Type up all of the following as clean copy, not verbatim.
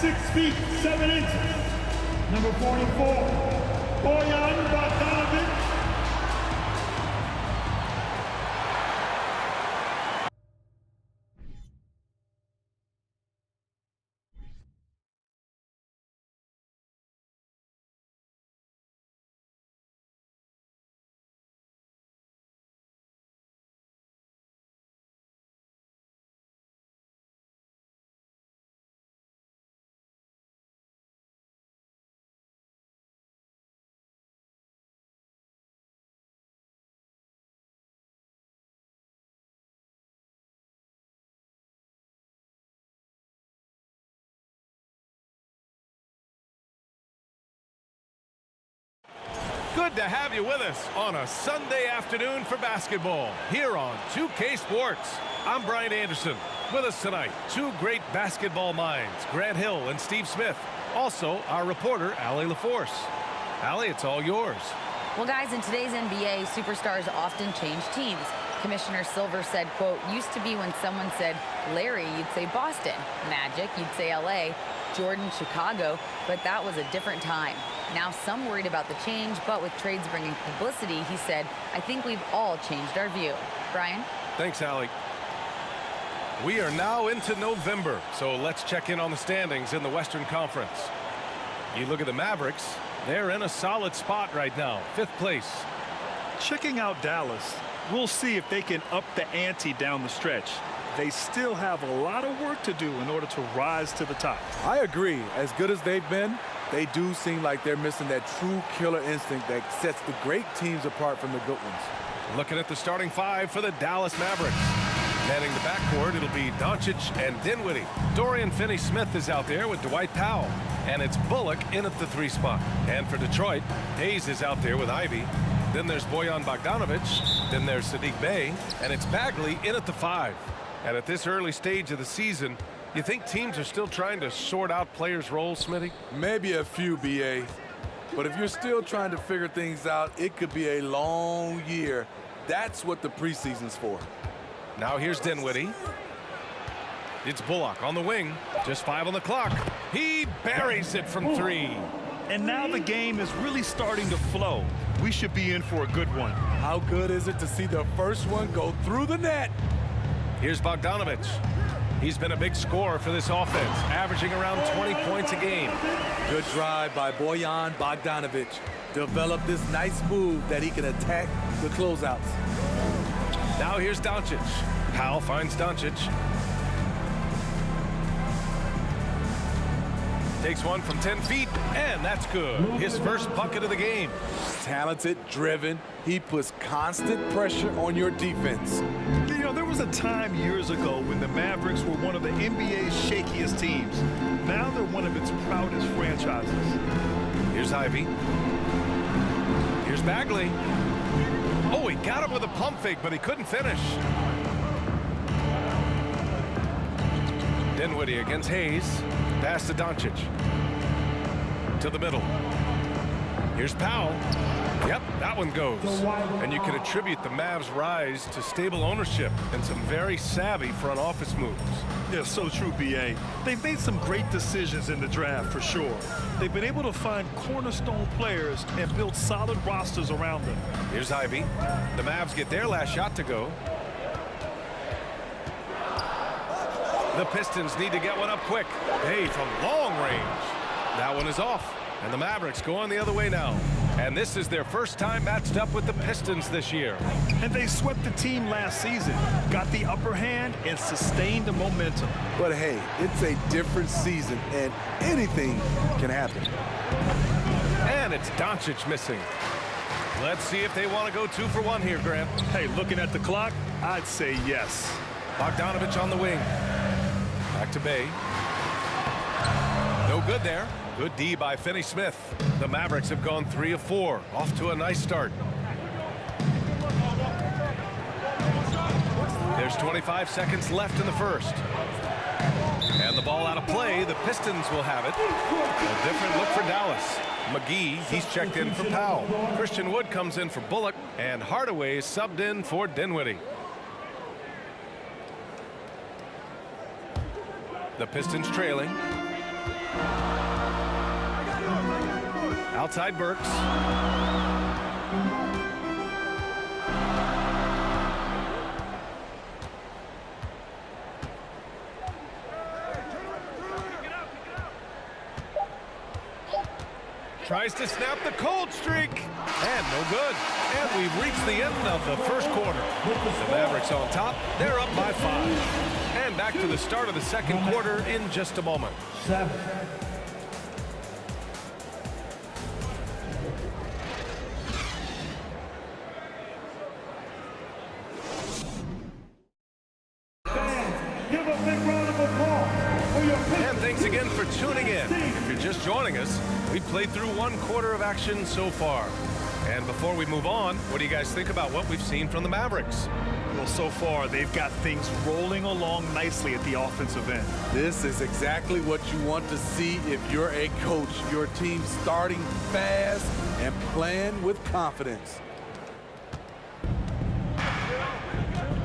6 feet 7 inches. Number 44, Bojan Bogdanovic. Good to have you with us on a Sunday afternoon for basketball here on 2K Sports. I'm Brian Anderson. With us tonight, two great basketball minds, Grant Hill and Steve Smith. Also, our reporter, Allie LaForce. Allie, it's all yours. Well, guys, in today's NBA, superstars often change teams. Commissioner Silver said, quote, used to be when someone said Larry, you'd say Boston. Magic, you'd say LA. Jordan, Chicago, but that was a different time. Now some worried about the change, but with trades bringing publicity, he said, I think we've all changed our view. Brian? Thanks, Allie. We are now into November, so let's check in on the standings in the Western Conference. You look at the Mavericks, they're in a solid spot right now, 5th place. Checking out Dallas, we'll see if they can up the ante down the stretch. They still have a lot of work to do in order to rise to the top. I agree. As good as they've been, they do seem like they're missing that true killer instinct that sets the great teams apart from the good ones. Looking at the starting 5 for the Dallas Mavericks. Manning the backcourt, it'll be Doncic and Dinwiddie. Dorian Finney-Smith is out there with Dwight Powell. And it's Bullock in at the 3 spot. And for Detroit, Hayes is out there with Ivy. Then there's Bojan Bogdanovic. Then there's Sadiq Bey. And it's Bagley in at the 5. And at this early stage of the season, you think teams are still trying to sort out players' roles, Smitty? Maybe a few, B.A. But if you're still trying to figure things out, it could be a long year. That's what the preseason's for. Now here's Dinwiddie. It's Bullock on the wing. Just 5 on the clock. He buries it from 3. And now the game is really starting to flow. We should be in for a good one. How good is it to see the first one go through the net? Here's Bogdanovic. He's been a big scorer for this offense, averaging around 20 points a game. Good drive by Bojan Bogdanovic. Developed this nice move that he can attack the closeouts. Now here's Doncic. Powell finds Doncic. Takes one from 10 feet, and that's good. His first bucket of the game. Talented, driven. He puts constant pressure on your defense. You know, there was a time years ago when the Mavericks were one of the NBA's shakiest teams. Now they're one of its proudest franchises. Here's Ivy. Here's Bagley. Oh, he got him with a pump fake, but he couldn't finish. Dinwiddie against Hayes. Pass to Doncic. To the middle. Here's Powell. Yep, that one goes. And you can attribute the Mavs' rise to stable ownership and some very savvy front office moves. Yeah, so true, B.A. They've made some great decisions in the draft, for sure. They've been able to find cornerstone players and build solid rosters around them. Here's Ivy. The Mavs get their last shot to go. The Pistons need to get one up quick. Hey, from long range. That one is off. And the Mavericks going the other way now. And this is their first time matched up with the Pistons this year. And they swept the team last season, got the upper hand, and sustained the momentum. But hey, it's a different season, and anything can happen. And it's Doncic missing. Let's see if they want to go 2 for 1 here, Grant. Hey, looking at the clock, I'd say yes. Bogdanovic on the wing. Back to Bey. No good there. Good D by Finney-Smith. The Mavericks have gone 3 of 4. Off to a nice start. There's 25 seconds left in the first. And the ball out of play. The Pistons will have it. A different look for Dallas. McGee, he's checked in for Powell. Christian Wood comes in for Bullock. And Hardaway is subbed in for Dinwiddie. The Pistons trailing. Outside Burks. Tries to snap the cold streak. And no good. And we've reached the end of the first quarter. The Mavericks on top. They're up by 5. And back to the start of the second quarter in just a moment. 7. Give a big round of applause for your Pistons. And thanks again for tuning in. If you're just joining us, we've played through one quarter of action so far. And before we move on, what do you guys think about what we've seen from the Mavericks? Well, so far, they've got things rolling along nicely at the offensive end. This is exactly what you want to see if you're a coach. Your team starting fast and playing with confidence.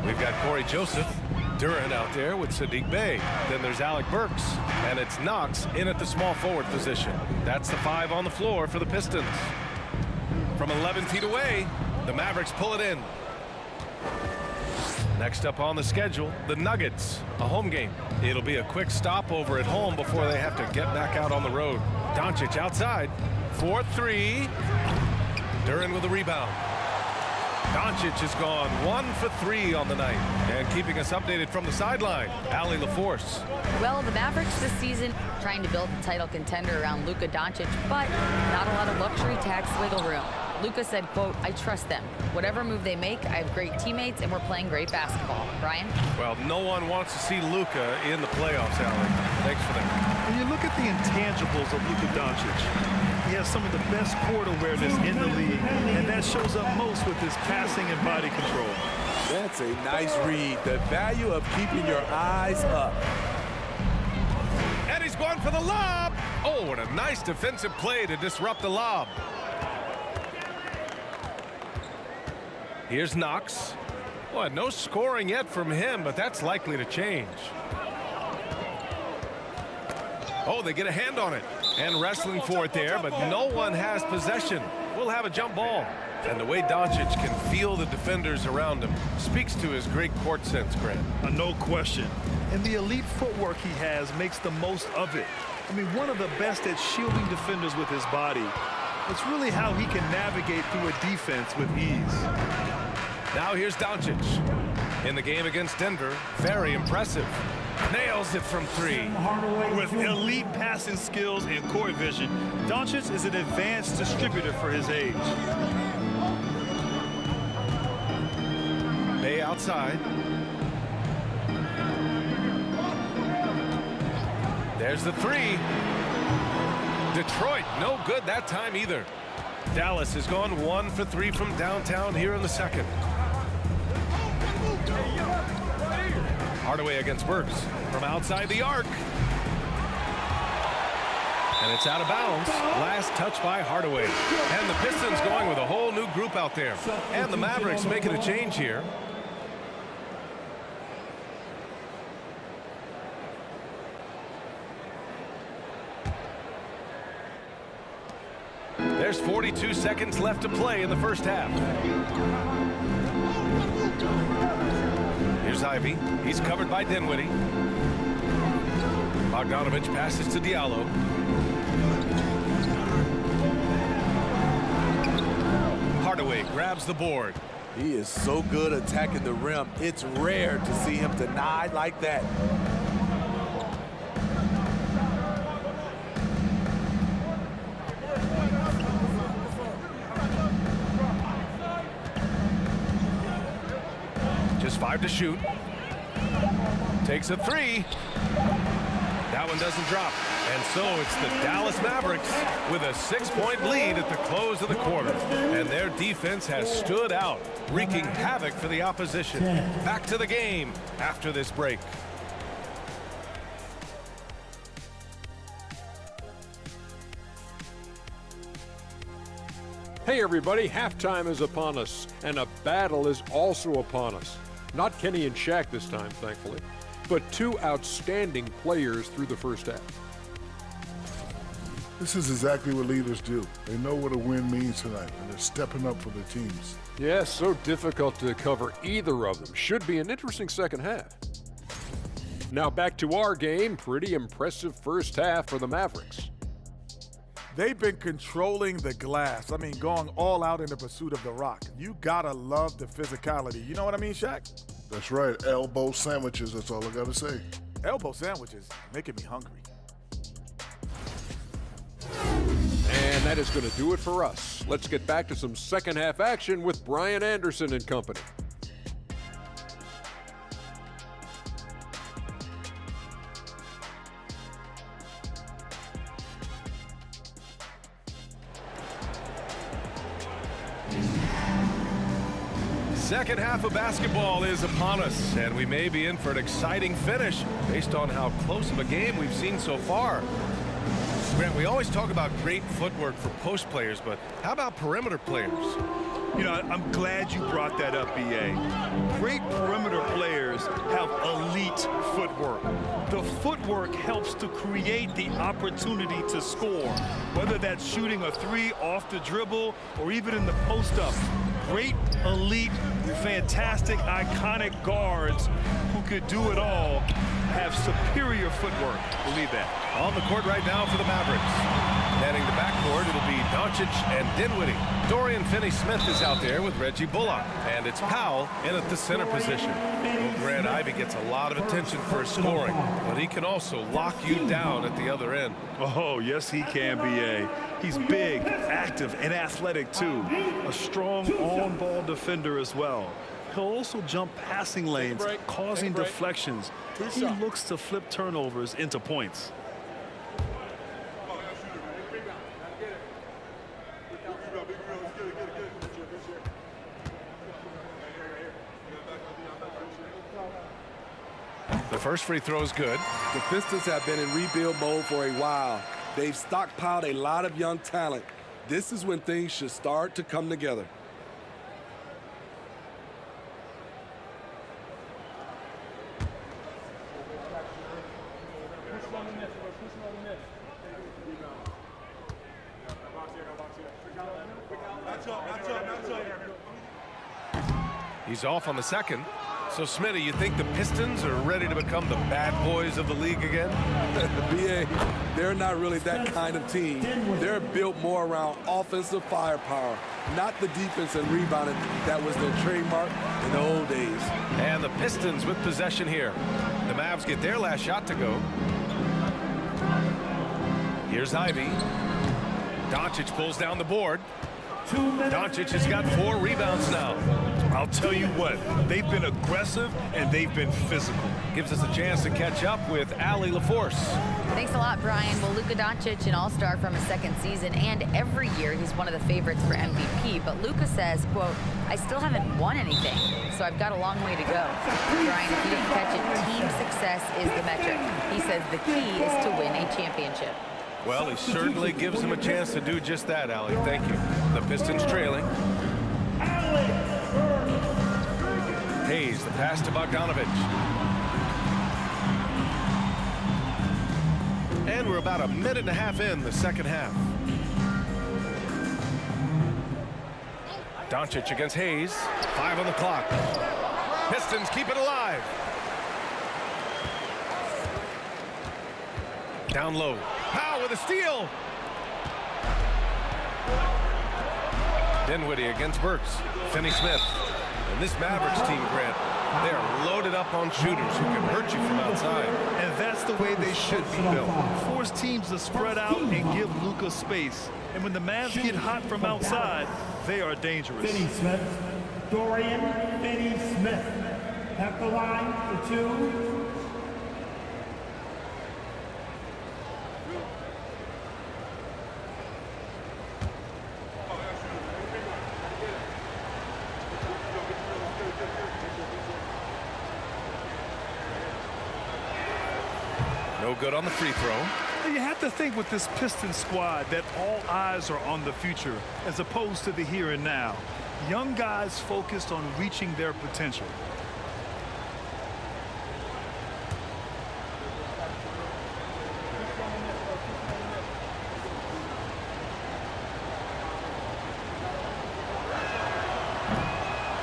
We've got Corey Joseph, Duran out there with Sadiq Bey. Then there's Alec Burks, and it's Knox in at the small forward position. That's the 5 on the floor for the Pistons. From 11 feet away, the Mavericks pull it in. Next up on the schedule, the Nuggets, a home game. It'll be a quick stopover at home before they have to get back out on the road. Doncic outside, 4-3. Duran with a rebound. Doncic has gone 1 for 3 on the night. And keeping us updated from the sideline, Allie LaForce. Well, the Mavericks this season trying to build a title contender around Luka Doncic, but not a lot of luxury tax wiggle room. Luka said, quote, "I trust them. Whatever move they make, I have great teammates and we're playing great basketball." Brian? Well, no one wants to see Luka in the playoffs, Allie. Thanks for that. When you look at the intangibles of Luka Doncic, he has some of the best court awareness in the league, and that shows up most with his passing and body control. That's a nice read. The value of keeping your eyes up. And he's going for the lob. Oh, what a nice defensive play to disrupt the lob. Here's Knox. Well, no scoring yet from him, but that's likely to change. Oh, they get a hand on it. And wrestling for it there, but no one has possession. We'll have a jump ball. And the way Doncic can feel the defenders around him speaks to his great court sense, Grant. No question. And the elite footwork he has makes the most of it. I mean, one of the best at shielding defenders with his body. It's really how he can navigate through a defense with ease. Now here's Doncic. In the game against Denver, very impressive. Nails it from 3. With elite passing skills and court vision, Doncic is an advanced distributor for his age. Bey outside. There's the 3. Detroit, no good that time either. Dallas has gone 1 for 3 from downtown here in the second. Hardaway against Burks from outside the arc. And it's out of bounds. Last touch by Hardaway. And the Pistons going with a whole new group out there. And the Mavericks making a change here. There's 42 seconds left to play in the first half. Here's Ivy. He's covered by Dinwiddie. Bogdanovich passes to Diallo. Hardaway grabs the board. He is so good attacking the rim. It's rare to see him denied like that. Just 5 to shoot. Takes a 3. That one doesn't drop. And so it's the Dallas Mavericks with a 6-point lead at the close of the quarter. And their defense has stood out, wreaking havoc for the opposition. Back to the game after this break. Hey everybody, halftime is upon us, and a battle is also upon us. Not Kenny and Shaq this time, thankfully, but 2 outstanding players through the first half. This is exactly what leaders do. They know what a win means tonight, and they're stepping up for their teams. Yeah, so difficult to cover either of them. Should be an interesting second half. Now back to our game. Pretty impressive first half for the Mavericks. They've been controlling the glass. I mean, going all out in the pursuit of the rock. You gotta love the physicality. You know what I mean, Shaq? That's right, elbow sandwiches, that's all I gotta say. Elbow sandwiches, making me hungry. And that is going to do it for us. Let's get back to some second half action with Brian Anderson and company. Second half of basketball is upon us, and we may be in for an exciting finish based on how close of a game we've seen so far. Grant, we always talk about great footwork for post players, but how about perimeter players? You know, I'm glad you brought that up, B.A. Great perimeter players have elite footwork. The footwork helps to create the opportunity to score, whether that's shooting a three off the dribble or even in the post-up. Great, elite, fantastic, iconic guards who could do it all have superior footwork. Believe that. On the court right now for the Mavericks. Heading the backcourt, it'll be Doncic and Dinwiddie. Dorian Finney-Smith is out there with Reggie Bullock. And it's Powell in at the center position. Well, Grant Ivey gets a lot of attention for his scoring, but he can also lock you down at the other end. Oh, yes, he can, B.A. He's big, active, and athletic, too. A strong on-ball defender as well. He'll also jump passing lanes, causing deflections. He looks to flip turnovers into points. The first free throw is good. The Pistons have been in rebuild mode for a while. They've stockpiled a lot of young talent. This is when things should start to come together. He's off on the second. So, Smitty, you think the Pistons are ready to become the bad boys of the league again? BA, they're not really that kind of team. They're built more around offensive firepower, not the defense and rebounding that was their trademark in the old days. And the Pistons with possession here. The Mavs get their last shot to go. Here's Ivey. Doncic pulls down the board. Doncic has got 4 rebounds now. I'll tell you what, they've been aggressive and they've been physical. Gives us a chance to catch up with Allie LaForce. Thanks a lot, Brian. Well, Luka Doncic, an all-star from his second season, and every year he's one of the favorites for MVP. But Luka says, quote, I still haven't won anything, so I've got a long way to go. Brian, if you didn't catch it, team success is the metric. He says the key is to win a championship. Well, he certainly gives him a chance to do just that, Allie. Thank you. The Pistons trailing. Hayes, the pass to Bogdanovich. And we're about a minute and a half in the second half. Doncic against Hayes. 5 on the clock. Pistons keep it alive. Down low. Powell with a steal. Dinwiddie against Burks. Finney-Smith. And this Mavericks team, Grant, they are loaded up on shooters who can hurt you from outside. And that's the way they should be built. Force teams to spread out and give Luka space. And when the Mavs get hot from outside, they are dangerous. Finney-Smith, Dorian Finney-Smith at the line for 2. No good on the free throw. You have to think with this Pistons squad that all eyes are on the future as opposed to the here and now. Young guys focused on reaching their potential.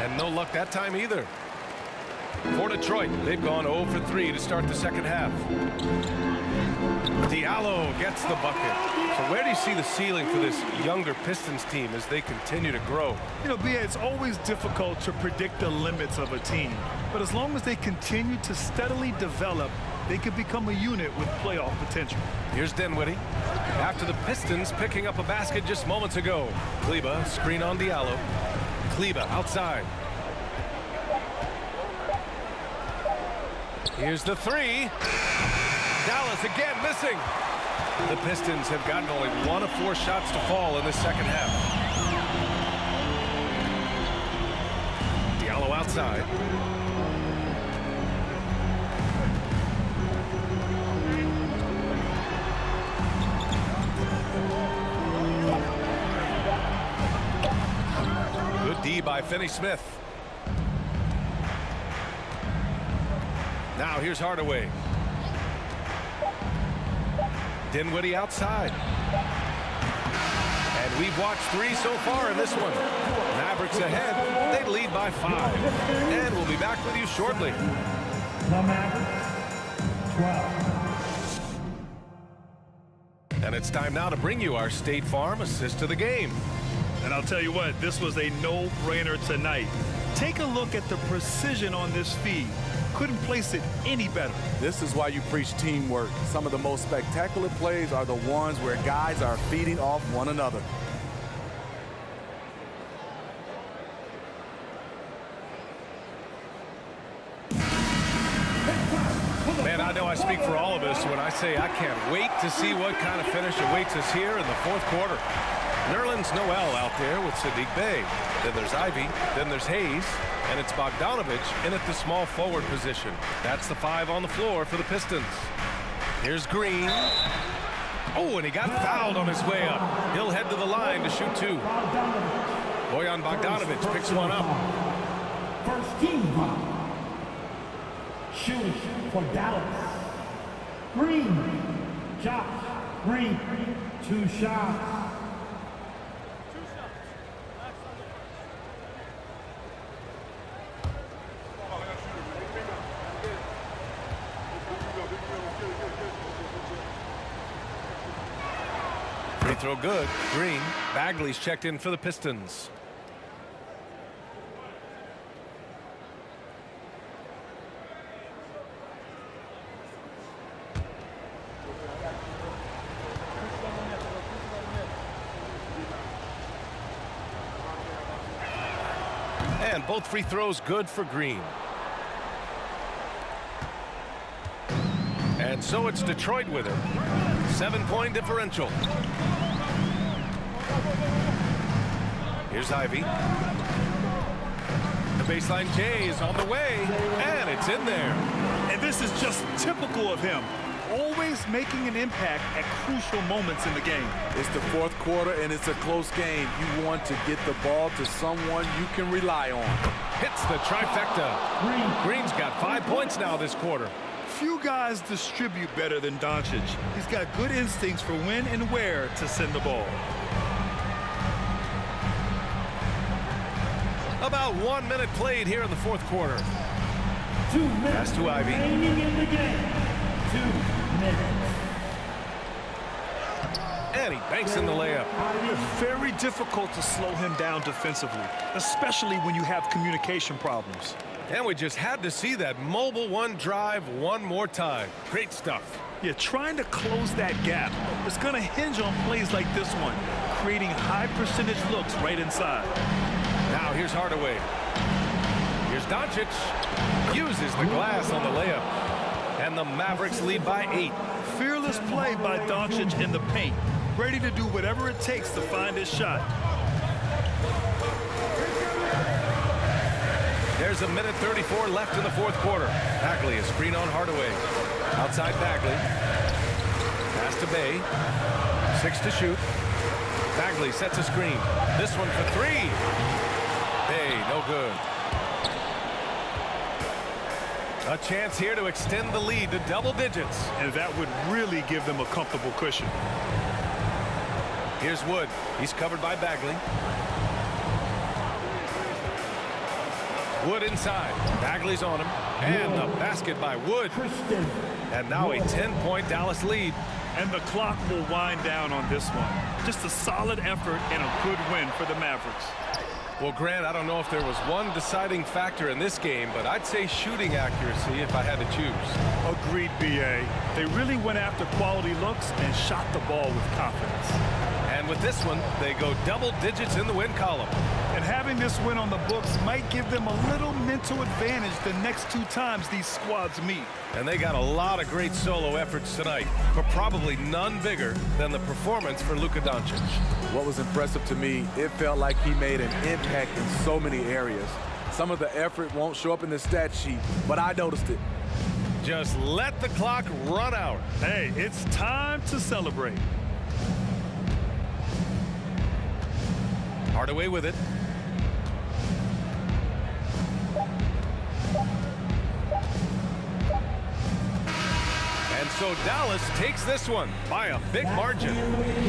And no luck that time either. For Detroit, they've gone 0 for 3 to start the second half. Diallo gets the bucket. So where do you see the ceiling for this younger Pistons team as they continue to grow? You know, B.A., it's always difficult to predict the limits of a team. But as long as they continue to steadily develop, they can become a unit with playoff potential. Here's Dinwiddie. After the Pistons picking up a basket just moments ago. Kleba, screen on Diallo. Kleba outside. Here's the three. Dallas again missing. The Pistons have gotten only 1 of 4 shots to fall in the second half. Diallo outside. Good D by Finney-Smith. Now here's Hardaway. Dinwiddie outside. And we've watched 3 so far in this one. Mavericks ahead. They lead by 5. And we'll be back with you shortly. The Mavericks, 12. And it's time now to bring you our State Farm assist of the game. And I'll tell you what, this was a no-brainer tonight. Take a look at the precision on this feed. Couldn't place it any better. This is why you preach teamwork. Some of the most spectacular plays are the ones where guys are feeding off one another. Man, I know I speak for all of us when I say I can't wait to see what kind of finish awaits us here in the fourth quarter. Nerlens Noel out there with Sadiq Bey. Then there's Ivy. Then there's Hayes. And it's Bogdanovich in at the small forward position. That's the 5 on the floor for the Pistons. Here's Green. Oh, and he got fouled on his way up. He'll head to the line to shoot 2. Bojan Bogdanovich picks one up. First team foul. Shooting for Dallas. Green. Josh Green. 2 shots. Free throw good. Green. Bagley's checked in for the Pistons. And both free throws good for Green. And so it's Detroit with it. 7-point differential. Here's Ivy. The baseline J is on the way, and it's in there. And this is just typical of him. Always making an impact at crucial moments in the game. It's the fourth quarter, and it's a close game. You want to get the ball to someone you can rely on. Hits the trifecta. Green's got 5 points now this quarter. Few guys distribute better than Doncic. He's got good instincts for when and where to send the ball. About 1 minute played here in the fourth quarter. 2 minutes. Pass to Ivy. Remaining in the game. 2 minutes. And he banks in the layup. Very difficult to slow him down defensively, especially when you have communication problems. And we just had to see that mobile 1 drive one more time. Great stuff. Yeah, trying to close that gap. It's going to hinge on plays like this one, creating high percentage looks right inside. Now here's Hardaway. Here's Doncic. Uses the glass on the layup. And the Mavericks lead by 8. Fearless play by Doncic in the paint. Ready to do whatever it takes to find his shot. There's 1:34 left in the fourth quarter. Bagley is screen on Hardaway. Outside Bagley. Pass to Bey. 6 to shoot. Bagley sets a screen. This one for 3. Bey, no good. A chance here to extend the lead to double digits. And that would really give them a comfortable cushion. Here's Wood. He's covered by Bagley. Wood inside. Bagley's on him. And the basket by Wood. And now a 10-point Dallas lead. And the clock will wind down on this one. Just a solid effort and a good win for the Mavericks. Well, Grant, I don't know if there was one deciding factor in this game, but I'd say shooting accuracy if I had to choose. Agreed, B.A. They really went after quality looks and shot the ball with confidence. And with this one, they go double digits in the win column. And having this win on the books might give them a little mental advantage the next 2 times these squads meet. And they got a lot of great solo efforts tonight, but probably none bigger than the performance for Luka Doncic. What was impressive to me, it felt like he made an impact in so many areas. Some of the effort won't show up in the stat sheet, but I noticed it. Just let the clock run out. Hey, it's time to celebrate. Hardaway with it. And so Dallas takes this one by a big margin.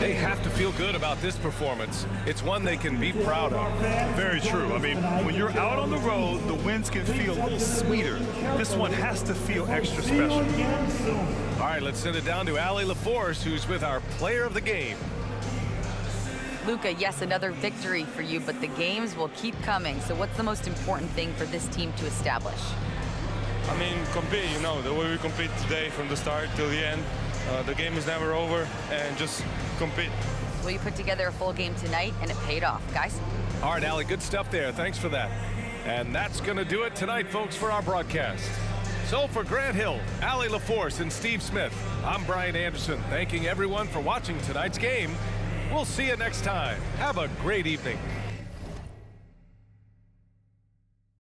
They have to feel good about this performance. It's one they can be proud of. Very true. I mean, when you're out on the road, the wins can feel a little sweeter. This one has to feel extra special. All right, let's send it down to Allie LaForce, who's with our player of the game. Luka, yes, another victory for you, but the games will keep coming. So what's the most important thing for this team to establish? I mean, compete, you know, the way we compete today from the start till the end. The game is never over, and just compete. Well, you put together a full game tonight, and it paid off, guys. All right, Allie, good stuff there. Thanks for that. And that's going to do it tonight, folks, for our broadcast. So for Grant Hill, Allie LaForce, and Steve Smith, I'm Brian Anderson, thanking everyone for watching tonight's game. We'll see you next time. Have a great evening.